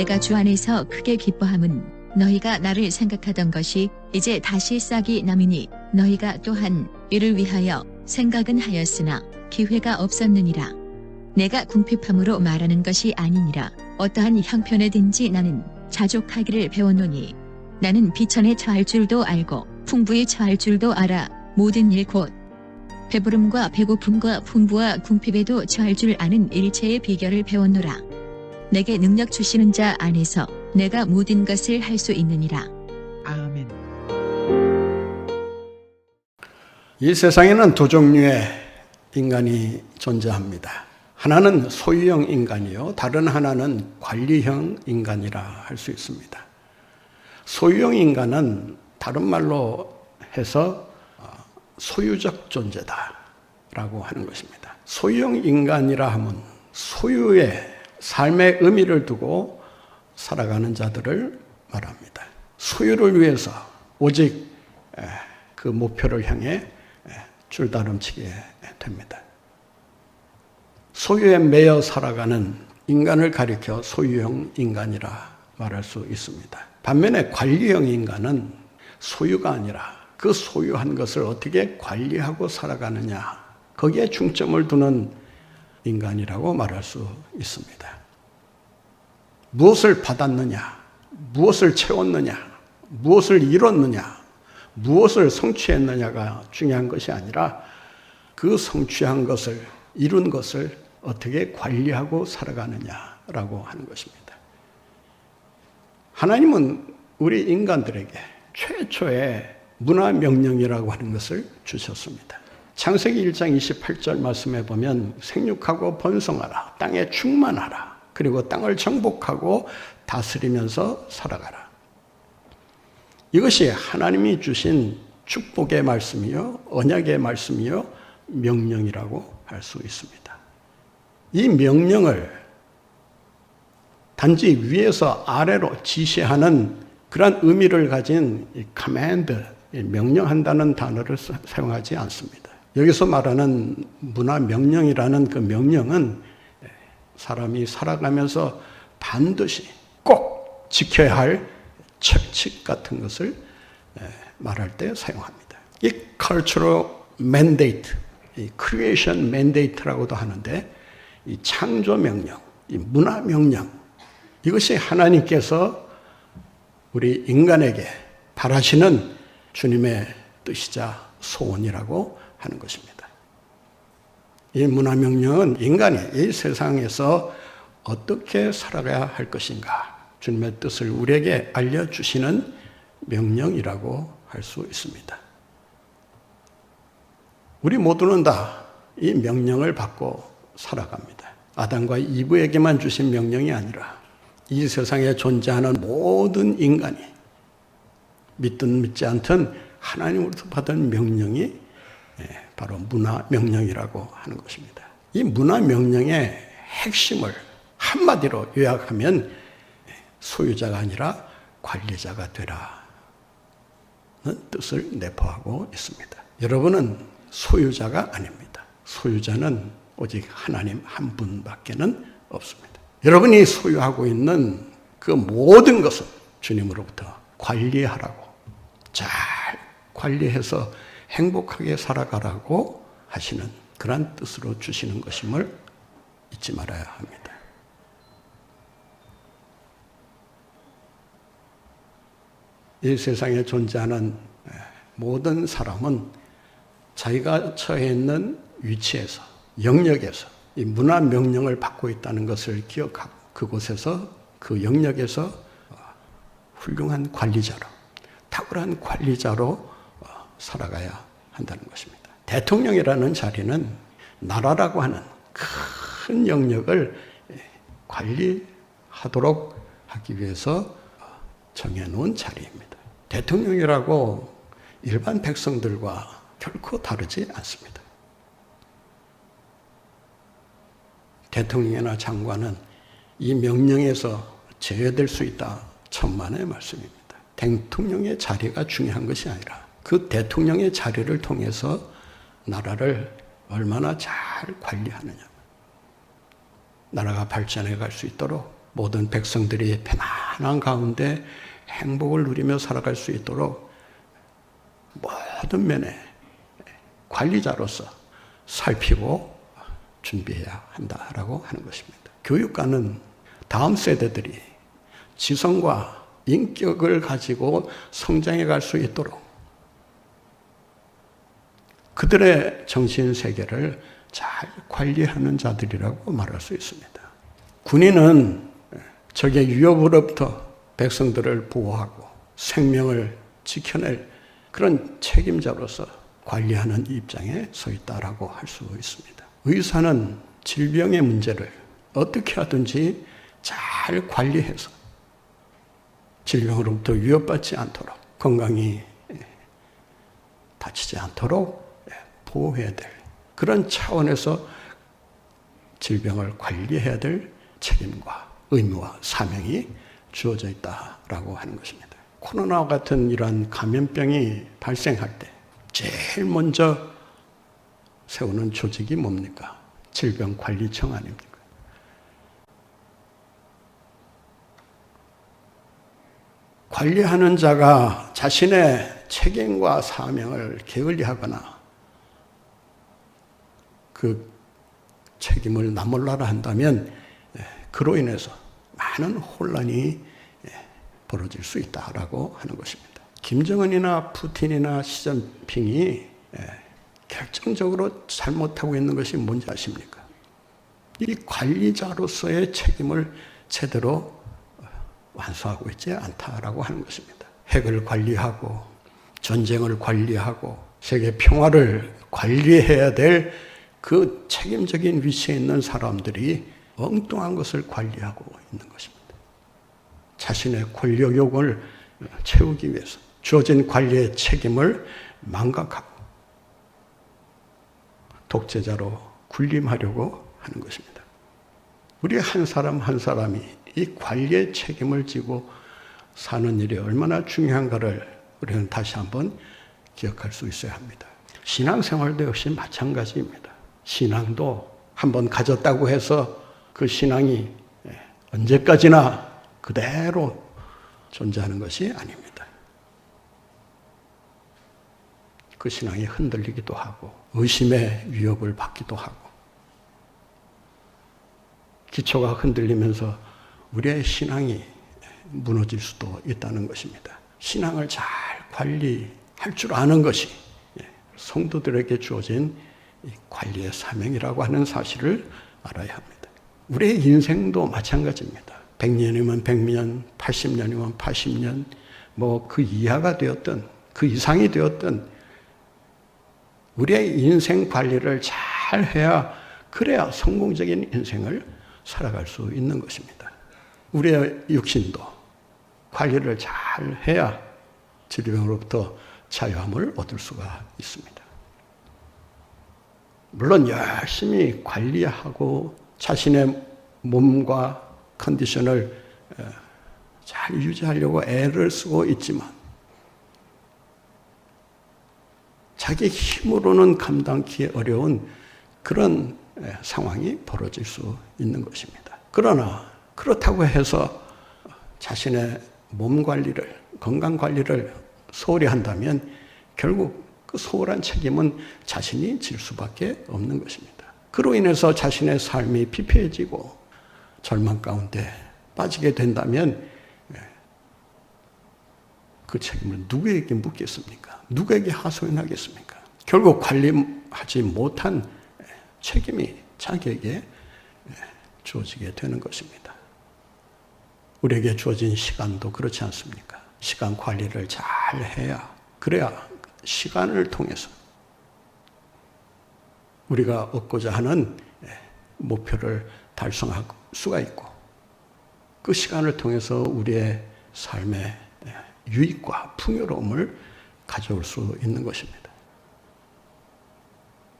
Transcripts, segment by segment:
내가 주 안에서 크게 기뻐함은 너희가 나를 생각하던 것이 이제 다시 싹이 남이니 너희가 또한 이를 위하여 생각은 하였으나 기회가 없었느니라. 내가 궁핍함으로 말하는 것이 아니니라. 어떠한 형편에든지 나는 자족하기를 배웠노니 나는 비천에 처할 줄도 알고 풍부에 처할 줄도 알아. 모든 일 곧 배부름과 배고픔과 풍부와 궁핍에도 처할 줄 아는 일체의 비결을 배웠노라. 내게 능력 주시는 자 안에서 내가 모든 것을 할 수 있느니라. 아멘. 이 세상에는 두 종류의 인간이 존재합니다. 하나는 소유형 인간이요, 다른 하나는 관리형 인간이라 할 수 있습니다. 소유형 인간은 다른 말로 해서 소유적 존재다라고 하는 것입니다. 소유형 인간이라 하면 소유의 삶의 의미를 두고 살아가는 자들을 말합니다. 소유를 위해서 오직 그 목표를 향해 줄다름치게 됩니다. 소유에 매여 살아가는 인간을 가리켜 소유형 인간이라 말할 수 있습니다. 반면에 관리형 인간은 소유가 아니라 그 소유한 것을 어떻게 관리하고 살아가느냐, 거기에 중점을 두는 인간이라고 말할 수 있습니다. 무엇을 받았느냐, 무엇을 채웠느냐, 무엇을 이뤘느냐, 무엇을 성취했느냐가 중요한 것이 아니라 그 성취한 것을, 이룬 것을 어떻게 관리하고 살아가느냐라고 하는 것입니다. 하나님은 우리 인간들에게 최초의 문화 명령이라고 하는 것을 주셨습니다. 창세기 1장 28절 말씀에 보면 생육하고 번성하라, 땅에 충만하라, 그리고 땅을 정복하고 다스리면서 살아가라. 이것이 하나님이 주신 축복의 말씀이요, 언약의 말씀이요, 명령이라고 할 수 있습니다. 이 명령을 단지 위에서 아래로 지시하는 그런 의미를 가진 이 command, 명령한다는 단어를 사용하지 않습니다. 여기서 말하는 문화 명령이라는 그 명령은 사람이 살아가면서 반드시 꼭 지켜야 할 철칙 같은 것을 말할 때 사용합니다. 이 cultural mandate, 이 creation mandate라고도 하는데, 이 창조 명령, 이 문화 명령, 이것이 하나님께서 우리 인간에게 바라시는 주님의 뜻이자 소원이라고 하는 것입니다. 이 문화 명령은 인간이 이 세상에서 어떻게 살아가야 할 것인가, 주님의 뜻을 우리에게 알려주시는 명령이라고 할 수 있습니다. 우리 모두는 다 이 명령을 받고 살아갑니다. 아담과 이브에게만 주신 명령이 아니라 이 세상에 존재하는 모든 인간이 믿든 믿지 않든 하나님으로부터 받은 명령이 바로 문화 명령이라고 하는 것입니다. 이 문화 명령의 핵심을 한마디로 요약하면 소유자가 아니라 관리자가 되라는 뜻을 내포하고 있습니다. 여러분은 소유자가 아닙니다. 소유자는 오직 하나님 한 분밖에는 없습니다. 여러분이 소유하고 있는 그 모든 것은 주님으로부터 관리하라고, 잘 관리해서 행복하게 살아가라고 하시는 그런 뜻으로 주시는 것임을 잊지 말아야 합니다. 이 세상에 존재하는 모든 사람은 자기가 처해 있는 위치에서, 영역에서 이 문화 명령을 받고 있다는 것을 기억하고 그곳에서, 그 영역에서 훌륭한 관리자로, 탁월한 관리자로 살아가야 한다는 것입니다. 대통령이라는 자리는 나라라고 하는 큰 영역을 관리하도록 하기 위해서 정해놓은 자리입니다. 대통령이라고 일반 백성들과 결코 다르지 않습니다. 대통령이나 장관은 이 명령에서 제외될 수 있다, 천만의 말씀입니다. 대통령의 자리가 중요한 것이 아니라 그 대통령의 자리를 통해서 나라를 얼마나 잘 관리하느냐, 나라가 발전해 갈 수 있도록 모든 백성들이 편안한 가운데 행복을 누리며 살아갈 수 있도록 모든 면에 관리자로서 살피고 준비해야 한다라고 하는 것입니다. 교육과는 다음 세대들이 지성과 인격을 가지고 성장해 갈 수 있도록 그들의 정신세계를 잘 관리하는 자들이라고 말할 수 있습니다. 군인은 적의 위협으로부터 백성들을 보호하고 생명을 지켜낼 그런 책임자로서 관리하는 입장에 서 있다라고 할 수 있습니다. 의사는 질병의 문제를 어떻게 하든지 잘 관리해서 질병으로부터 위협받지 않도록 건강이 다치지 않도록 보호해야 될 그런 차원에서 질병을 관리해야 될 책임과 의무와 사명이 주어져 있다라고 하는 것입니다. 코로나와 같은 이러한 감염병이 발생할 때 제일 먼저 세우는 조직이 뭡니까? 질병관리청 아닙니까? 관리하는 자가 자신의 책임과 사명을 게을리하거나 그 책임을 나몰라라 한다면 그로 인해서 많은 혼란이 벌어질 수 있다라고 하는 것입니다. 김정은이나 푸틴이나 시진핑이 결정적으로 잘못하고 있는 것이 뭔지 아십니까? 이 관리자로서의 책임을 제대로 완수하고 있지 않다라고 하는 것입니다. 핵을 관리하고 전쟁을 관리하고 세계 평화를 관리해야 될 그 책임적인 위치에 있는 사람들이 엉뚱한 것을 관리하고 있는 것입니다. 자신의 권력욕을 채우기 위해서 주어진 관리의 책임을 망각하고 독재자로 군림하려고 하는 것입니다. 우리 한 사람 한 사람이 이 관리의 책임을 지고 사는 일이 얼마나 중요한가를 우리는 다시 한번 기억할 수 있어야 합니다. 신앙생활도 역시 마찬가지입니다. 신앙도 한번 가졌다고 해서 그 신앙이 언제까지나 그대로 존재하는 것이 아닙니다. 그 신앙이 흔들리기도 하고 의심의 위협을 받기도 하고 기초가 흔들리면서 우리의 신앙이 무너질 수도 있다는 것입니다. 신앙을 잘 관리할 줄 아는 것이 성도들에게 주어진 관리의 사명이라고 하는 사실을 알아야 합니다. 우리의 인생도 마찬가지입니다. 100년이면 100년, 80년이면 80년, 뭐 그 이하가 되었든 그 이상이 되었든 우리의 인생 관리를 잘 해야 그래야 성공적인 인생을 살아갈 수 있는 것입니다. 우리의 육신도 관리를 잘 해야 질병으로부터 자유함을 얻을 수가 있습니다. 물론 열심히 관리하고 자신의 몸과 컨디션을 잘 유지하려고 애를 쓰고 있지만 자기 힘으로는 감당하기 어려운 그런 상황이 벌어질 수 있는 것입니다. 그러나 그렇다고 해서 자신의 몸 관리를, 건강 관리를 소홀히 한다면 결국 그 소홀한 책임은 자신이 질 수밖에 없는 것입니다. 그로 인해서 자신의 삶이 피폐해지고 절망 가운데 빠지게 된다면 그 책임을 누구에게 묻겠습니까? 누구에게 하소연하겠습니까? 결국 관리하지 못한 책임이 자기에게 주어지게 되는 것입니다. 우리에게 주어진 시간도 그렇지 않습니까? 시간 관리를 잘 해야, 그래야 시간을 통해서 우리가 얻고자 하는 목표를 달성할 수가 있고 그 시간을 통해서 우리의 삶의 유익과 풍요로움을 가져올 수 있는 것입니다.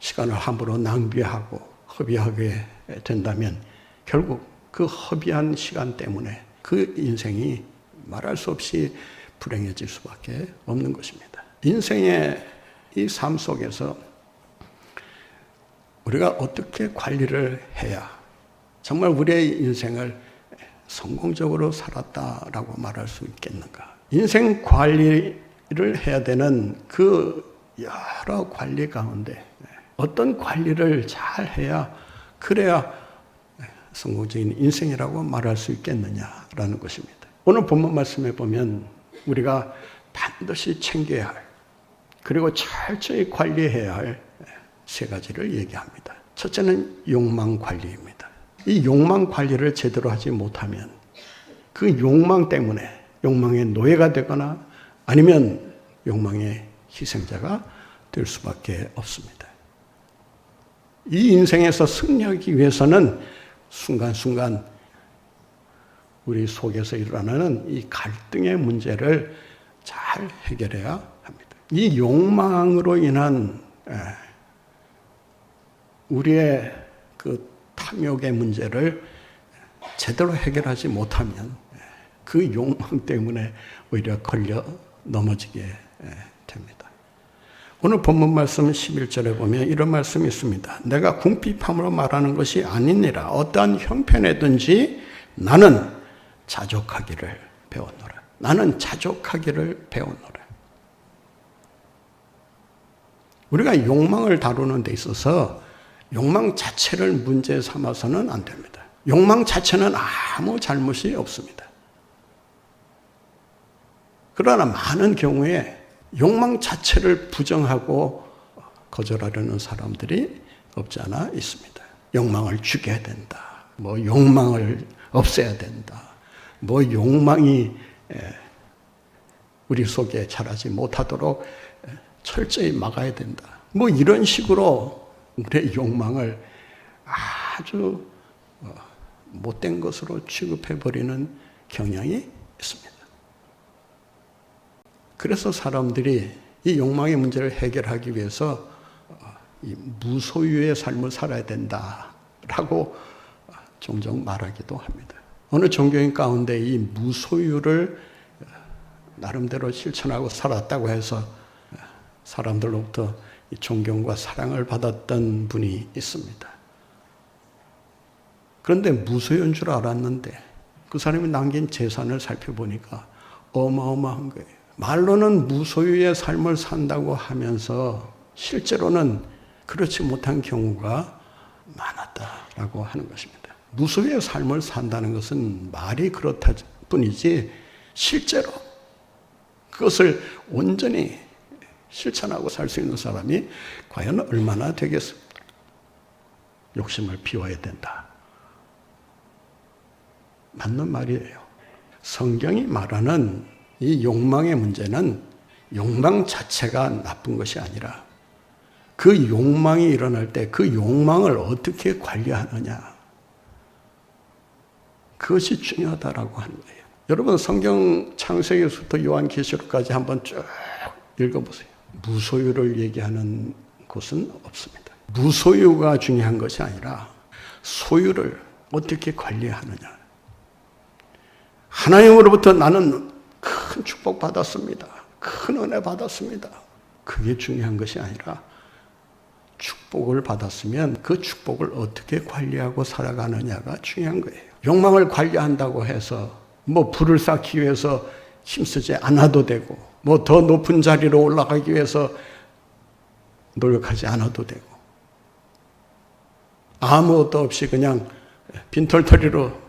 시간을 함부로 낭비하고 허비하게 된다면 결국 그 허비한 시간 때문에 그 인생이 말할 수 없이 불행해질 수밖에 없는 것입니다. 인생의 이 삶 속에서 우리가 어떻게 관리를 해야 정말 우리의 인생을 성공적으로 살았다라고 말할 수 있겠는가? 인생 관리를 해야 되는 그 여러 관리 가운데 어떤 관리를 잘 해야 그래야 성공적인 인생이라고 말할 수 있겠느냐라는 것입니다. 오늘 본문 말씀에 보면 우리가 반드시 챙겨야 할 그리고 철저히 관리해야 할 세 가지를 얘기합니다. 첫째는 욕망 관리입니다. 이 욕망 관리를 제대로 하지 못하면 그 욕망 때문에 욕망의 노예가 되거나 아니면 욕망의 희생자가 될 수밖에 없습니다. 이 인생에서 승리하기 위해서는 순간순간 우리 속에서 일어나는 이 갈등의 문제를 잘 해결해야 합니다. 이 욕망으로 인한 우리의 그 탐욕의 문제를 제대로 해결하지 못하면 그 욕망 때문에 오히려 걸려 넘어지게 됩니다. 오늘 본문 말씀 11절에 보면 이런 말씀이 있습니다. 내가 궁핍함으로 말하는 것이 아니니라. 어떠한 형편에든지 나는 자족하기를 배웠노라. 나는 자족하기를 배웠노라. 우리가 욕망을 다루는 데 있어서 욕망 자체를 문제 삼아서는 안 됩니다. 욕망 자체는 아무 잘못이 없습니다. 그러나 많은 경우에 욕망 자체를 부정하고 거절하려는 사람들이 없지 않아 있습니다. 욕망을 죽여야 된다. 욕망을 없애야 된다. 욕망이 우리 속에 자라지 못하도록 철저히 막아야 된다. 이런 식으로 우리의 욕망을 아주 못된 것으로 취급해버리는 경향이 있습니다. 그래서 사람들이 이 욕망의 문제를 해결하기 위해서 이 무소유의 삶을 살아야 된다라고 종종 말하기도 합니다. 어느 종교인 가운데 이 무소유를 나름대로 실천하고 살았다고 해서 사람들로부터 존경과 사랑을 받았던 분이 있습니다. 그런데 무소유인 줄 알았는데 그 사람이 남긴 재산을 살펴보니까 어마어마한 거예요. 말로는 무소유의 삶을 산다고 하면서 실제로는 그렇지 못한 경우가 많았다라고 하는 것입니다. 무소유의 삶을 산다는 것은 말이 그렇다 뿐이지 실제로 그것을 온전히 실천하고 살 수 있는 사람이 과연 얼마나 되겠습니까? 욕심을 비워야 된다. 맞는 말이에요. 성경이 말하는 이 욕망의 문제는 욕망 자체가 나쁜 것이 아니라 그 욕망이 일어날 때 그 욕망을 어떻게 관리하느냐. 그것이 중요하다라고 하는 거예요. 여러분 성경 창세기부터 요한계시록까지 한번 쭉 읽어보세요. 무소유를 얘기하는 곳은 없습니다. 무소유가 중요한 것이 아니라 소유를 어떻게 관리하느냐. 하나님으로부터 나는 큰 축복 받았습니다. 큰 은혜 받았습니다. 그게 중요한 것이 아니라 축복을 받았으면 그 축복을 어떻게 관리하고 살아가느냐가 중요한 거예요. 욕망을 관리한다고 해서 부를 쌓기 위해서 힘쓰지 않아도 되고 더 높은 자리로 올라가기 위해서 노력하지 않아도 되고 아무것도 없이 그냥 빈털터리로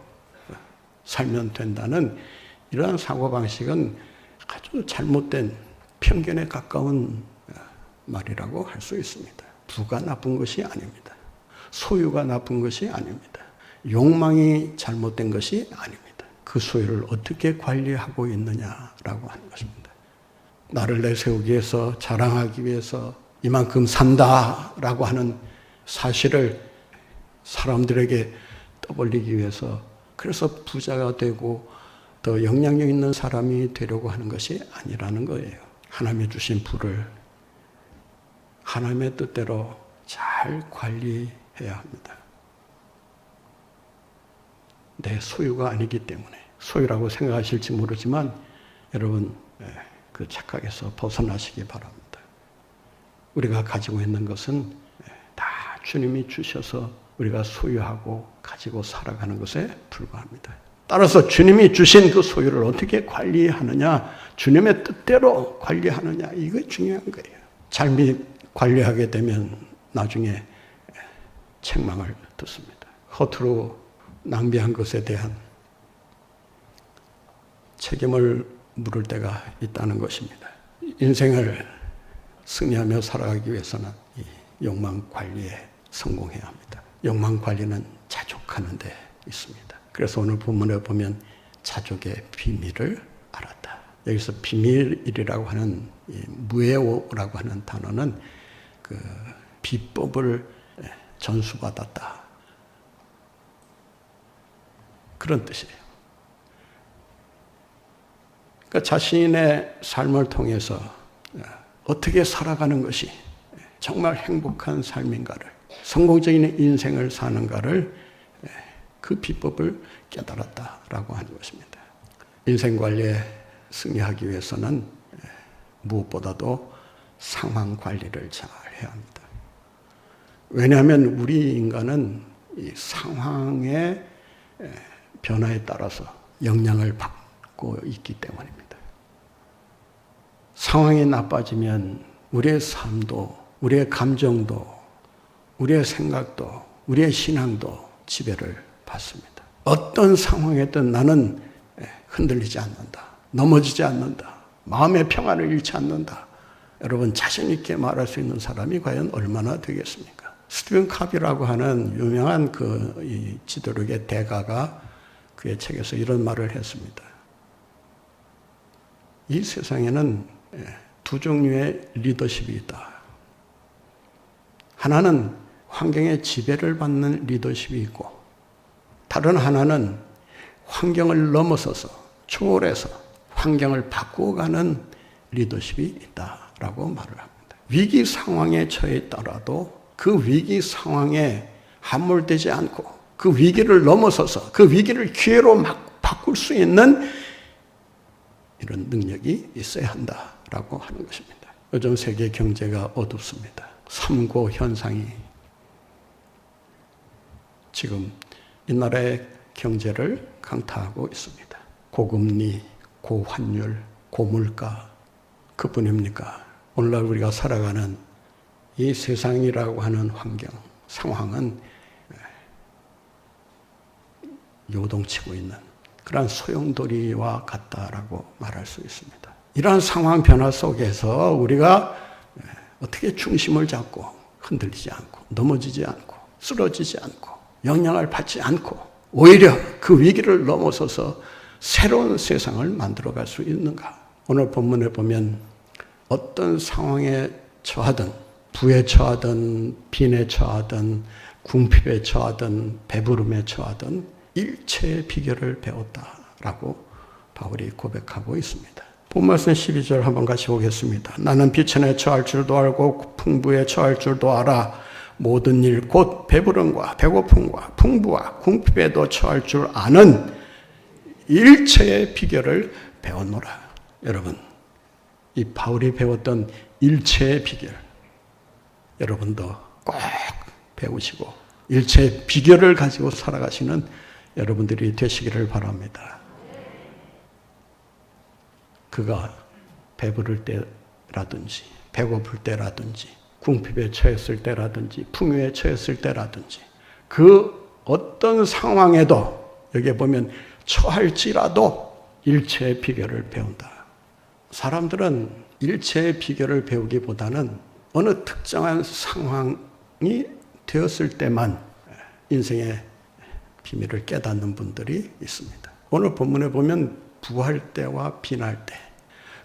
살면 된다는 이러한 사고방식은 아주 잘못된 편견에 가까운 말이라고 할 수 있습니다. 부가 나쁜 것이 아닙니다. 소유가 나쁜 것이 아닙니다. 욕망이 잘못된 것이 아닙니다. 그 소유를 어떻게 관리하고 있느냐라고 하는 것입니다. 나를 내세우기 위해서 자랑하기 위해서 이만큼 산다라고 하는 사실을 사람들에게 떠벌리기 위해서 그래서 부자가 되고 더 영향력 있는 사람이 되려고 하는 것이 아니라는 거예요. 하나님이 주신 부를 하나님의 뜻대로 잘 관리해야 합니다. 내 소유가 아니기 때문에 소유라고 생각하실지 모르지만 여러분 그 착각에서 벗어나시기 바랍니다. 우리가 가지고 있는 것은 다 주님이 주셔서 우리가 소유하고 가지고 살아가는 것에 불과합니다. 따라서 주님이 주신 그 소유를 어떻게 관리하느냐, 주님의 뜻대로 관리하느냐, 이거 중요한 거예요. 잘못 관리하게 되면 나중에 책망을 듣습니다. 허투루 낭비한 것에 대한 책임을 물을 때가 있다는 것입니다. 인생을 승리하며 살아가기 위해서는 이 욕망 관리에 성공해야 합니다. 욕망 관리는 자족하는 데 있습니다. 그래서 오늘 본문에 보면 자족의 비밀을 알았다. 여기서 비밀이라고 하는 무에오라고 하는 단어는 그 비법을 전수받았다, 그런 뜻이에요. 그러니까 자신의 삶을 통해서 어떻게 살아가는 것이 정말 행복한 삶인가를, 성공적인 인생을 사는가를 그 비법을 깨달았다라고 하는 것입니다. 인생 관리에 승리하기 위해서는 무엇보다도 상황 관리를 잘 해야 합니다. 왜냐하면 우리 인간은 이 상황의 변화에 따라서 영향을 받고 있기 때문입니다. 상황이 나빠지면 우리의 삶도, 우리의 감정도, 우리의 생각도, 우리의 신앙도 지배를 받습니다. 어떤 상황에든 나는 흔들리지 않는다, 넘어지지 않는다, 마음의 평안을 잃지 않는다. 여러분, 자신 있게 말할 수 있는 사람이 과연 얼마나 되겠습니까? 스티븐 카비라고 하는 유명한 이 지도력의 대가가 그의 책에서 이런 말을 했습니다. 이 세상에는 두 종류의 리더십이 있다. 하나는 환경의 지배를 받는 리더십이 있고, 다른 하나는 환경을 넘어서서 초월해서 환경을 바꾸어가는 리더십이 있다라고 말을 합니다. 위기 상황에 처해 있더라도 그 위기 상황에 함몰되지 않고 그 위기를 넘어서서 그 위기를 기회로 막 바꿀 수 있는 이런 능력이 있어야 한다라고 하는 것입니다. 요즘 세계 경제가 어둡습니다. 삼고 현상이 지금 이 나라의 경제를 강타하고 있습니다. 고금리, 고환율, 고물가, 그뿐입니까? 오늘날 우리가 살아가는 이 세상이라고 하는 환경, 상황은 요동치고 있는 그러한 소용돌이와 같다라고 말할 수 있습니다. 이러한 상황 변화 속에서 우리가 어떻게 중심을 잡고 흔들리지 않고 넘어지지 않고 쓰러지지 않고 영향을 받지 않고 오히려 그 위기를 넘어서서 새로운 세상을 만들어갈 수 있는가? 오늘 본문에 보면 어떤 상황에 처하든, 부에 처하든 빈에 처하든 궁핍에 처하든 배부름에 처하든 일체의 비결을 배웠다라고 바울이 고백하고 있습니다. 본말씀 12절 한번 같이 보겠습니다. 나는 비천에 처할 줄도 알고 풍부에 처할 줄도 알아. 모든 일 곧 배부름과 배고픔과 풍부와 궁핍에도 처할 줄 아는 일체의 비결을 배웠노라. 여러분, 이 바울이 배웠던 일체의 비결, 여러분도 꼭 배우시고 일체의 비결을 가지고 살아가시는 여러분들이 되시기를 바랍니다. 그가 배부를 때라든지 배고플 때라든지 궁핍에 처했을 때라든지 풍요에 처했을 때라든지 그 어떤 상황에도 여기에 보면 처할지라도 일체의 비결을 배운다. 사람들은 일체의 비결을 배우기보다는 어느 특정한 상황이 되었을 때만 인생의 비밀을 깨닫는 분들이 있습니다. 오늘 본문에 보면 부할 때와 빈할 때,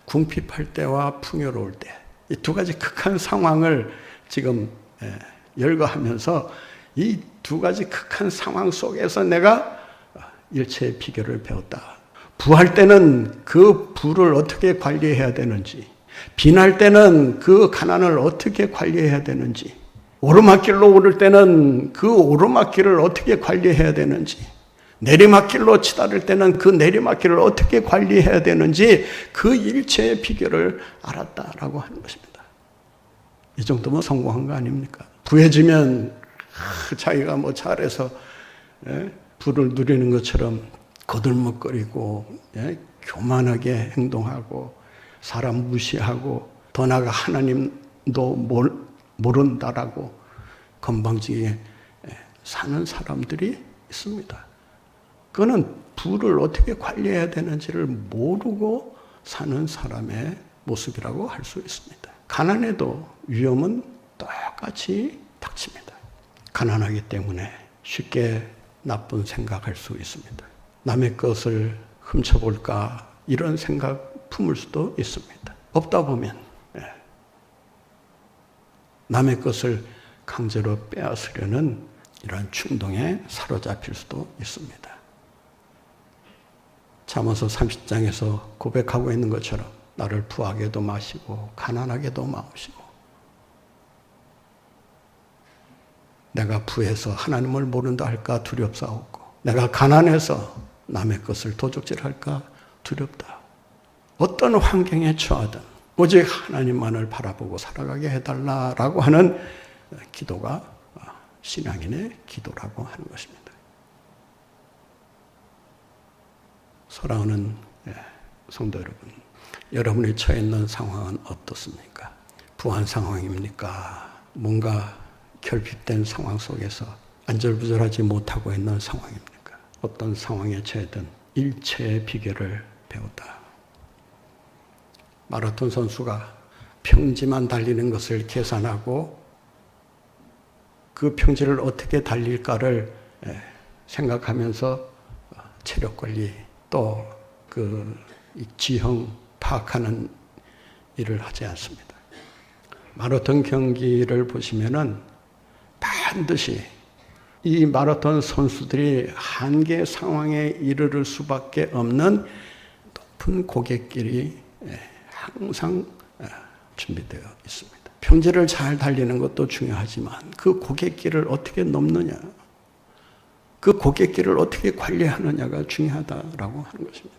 궁핍할 때와 풍요로울 때, 이 두 가지 극한 상황을 지금 열거하면서 이 두 가지 극한 상황 속에서 내가 일체의 비결을 배웠다. 부할 때는 그 부를 어떻게 관리해야 되는지, 빈할 때는 그 가난을 어떻게 관리해야 되는지, 오르막길로 오를 때는 그 오르막길을 어떻게 관리해야 되는지, 내리막길로 치달을 때는 그 내리막길을 어떻게 관리해야 되는지 그 일체의 비결을 알았다라고 하는 것입니다. 이 정도면 성공한 거 아닙니까? 부해지면 자기가 뭐 잘해서 부를 누리는 것처럼 거들먹거리고 교만하게 행동하고 사람 무시하고 더 나아가 하나님도 모른다라고 건방지게 사는 사람들이 있습니다. 그거는 부를 어떻게 관리해야 되는지를 모르고 사는 사람의 모습이라고 할 수 있습니다. 가난해도 위험은 똑같이 닥칩니다. 가난하기 때문에 쉽게 나쁜 생각할 수 있습니다. 남의 것을 훔쳐볼까 이런 생각 품을 수도 있습니다. 없다 보면 남의 것을 강제로 빼앗으려는 이러한 충동에 사로잡힐 수도 있습니다. 잠언서 30장에서 고백하고 있는 것처럼 나를 부하게도 마시고 가난하게도 마시고 내가 부해서 하나님을 모른다 할까 두렵사옵고 내가 가난해서 남의 것을 도적질할까 두렵다. 어떤 환경에 처하든 오직 하나님만을 바라보고 살아가게 해달라라고 하는 기도가 신앙인의 기도라고 하는 것입니다. 사랑하는 성도 여러분, 여러분이 처해 있는 상황은 어떻습니까? 부한 상황입니까? 뭔가 결핍된 상황 속에서 안절부절하지 못하고 있는 상황입니까? 어떤 상황에 처해든 일체의 비결을 배웠다. 마라톤 선수가 평지만 달리는 것을 계산하고 그 평지를 어떻게 달릴까를 생각하면서 체력 관리 또 그 지형 파악하는 일을 하지 않습니다. 마라톤 경기를 보시면은 반드시 이 마라톤 선수들이 한계 상황에 이르를 수밖에 없는 높은 고갯길이 항상 준비되어 있습니다. 평지를 잘 달리는 것도 중요하지만 그 고갯길을 어떻게 넘느냐, 그 고갯길을 어떻게 관리하느냐가 중요하다라고 하는 것입니다.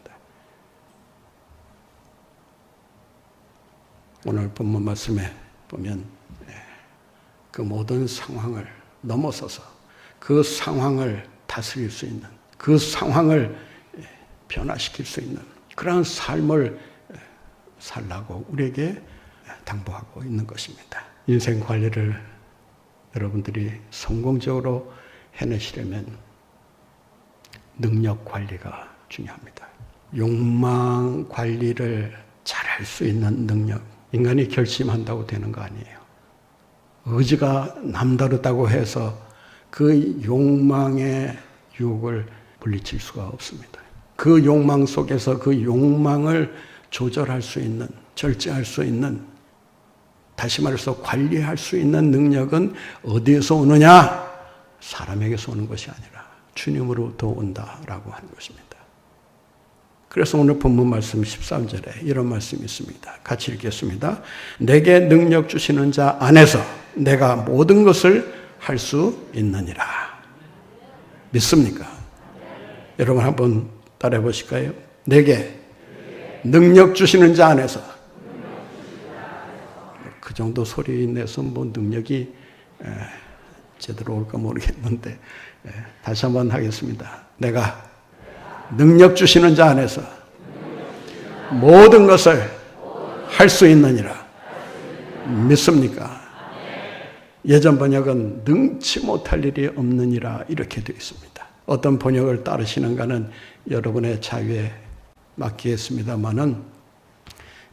오늘 본문 말씀에 보면 그 모든 상황을 넘어서서 그 상황을 다스릴 수 있는, 그 상황을 변화시킬 수 있는 그러한 삶을 살라고 우리에게 당부하고 있는 것입니다. 인생 관리를 여러분들이 성공적으로 해내시려면 능력 관리가 중요합니다. 욕망 관리를 잘할 수 있는 능력. 인간이 결심한다고 되는 거 아니에요. 의지가 남다르다고 해서 그 욕망의 유혹을 물리칠 수가 없습니다. 그 욕망 속에서 그 욕망을 조절할 수 있는, 절제할 수 있는, 다시 말해서 관리할 수 있는 능력은 어디에서 오느냐? 사람에게서 오는 것이 아니라 주님으로부터 온다라고 하는 것입니다. 그래서 오늘 본문 말씀 13절에 이런 말씀이 있습니다. 같이 읽겠습니다. 내게 능력 주시는 자 안에서 내가 모든 것을 할 수 있느니라. 믿습니까? 여러분 한번 따라해 보실까요? 내게 능력 주시는 자 안에서. 그 정도 소리 내서 뭐 능력이 제대로 올까 모르겠는데 다시 한번 하겠습니다. 내가 능력 주시는 자 안에서 모든 것을 할 수 있느니라. 믿습니까? 예전 번역은 능치 못할 일이 없느니라 이렇게 되어 있습니다. 어떤 번역을 따르시는가는 여러분의 자유에 맡기겠습니다만은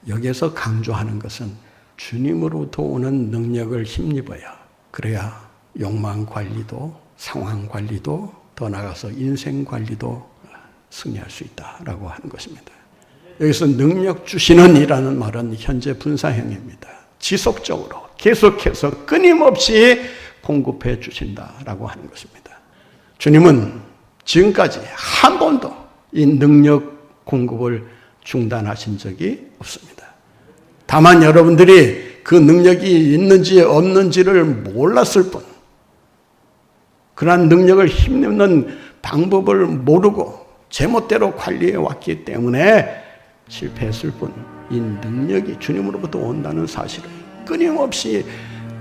여기에서 강조하는 것은 주님으로부터 오는 능력을 힘입어야 그래야 욕망 관리도 상황 관리도 더 나아가서 인생 관리도 승리할 수 있다라고 하는 것입니다. 여기서 능력 주시는 이라는 말은 현재 분사형입니다. 지속적으로 계속해서 끊임없이 공급해 주신다라고 하는 것입니다. 주님은 지금까지 한 번도 이 능력 공급을 중단하신 적이 없습니다. 다만 여러분들이 그 능력이 있는지 없는지를 몰랐을 뿐, 그러한 능력을 힘입는 방법을 모르고 제멋대로 관리해 왔기 때문에 실패했을 뿐, 이 능력이 주님으로부터 온다는 사실을 끊임없이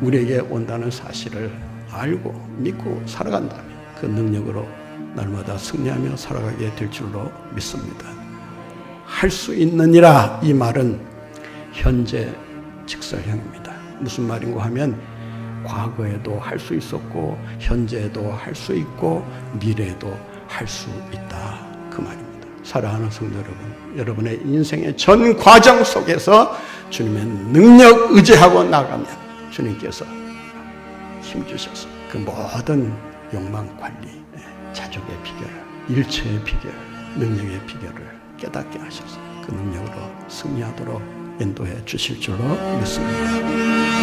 우리에게 온다는 사실을 알고 믿고 살아간다면 그 능력으로 날마다 승리하며 살아가게 될 줄로 믿습니다. 할 수 있느니라, 이 말은 현재 직설형입니다. 무슨 말인고 하면 과거에도 할 수 있었고 현재에도 할 수 있고 미래에도 할 수 있다, 그 말입니다. 사랑하는 성도 여러분, 여러분의 인생의 전 과정 속에서 주님의 능력 의지하고 나가면 주님께서 힘주셔서 그 모든 욕망 관리, 자족의 비결, 일체의 비결, 능력의 비결을 깨닫게 하셔서 그 능력으로 승리하도록 인도해 주실 줄로 믿습니다.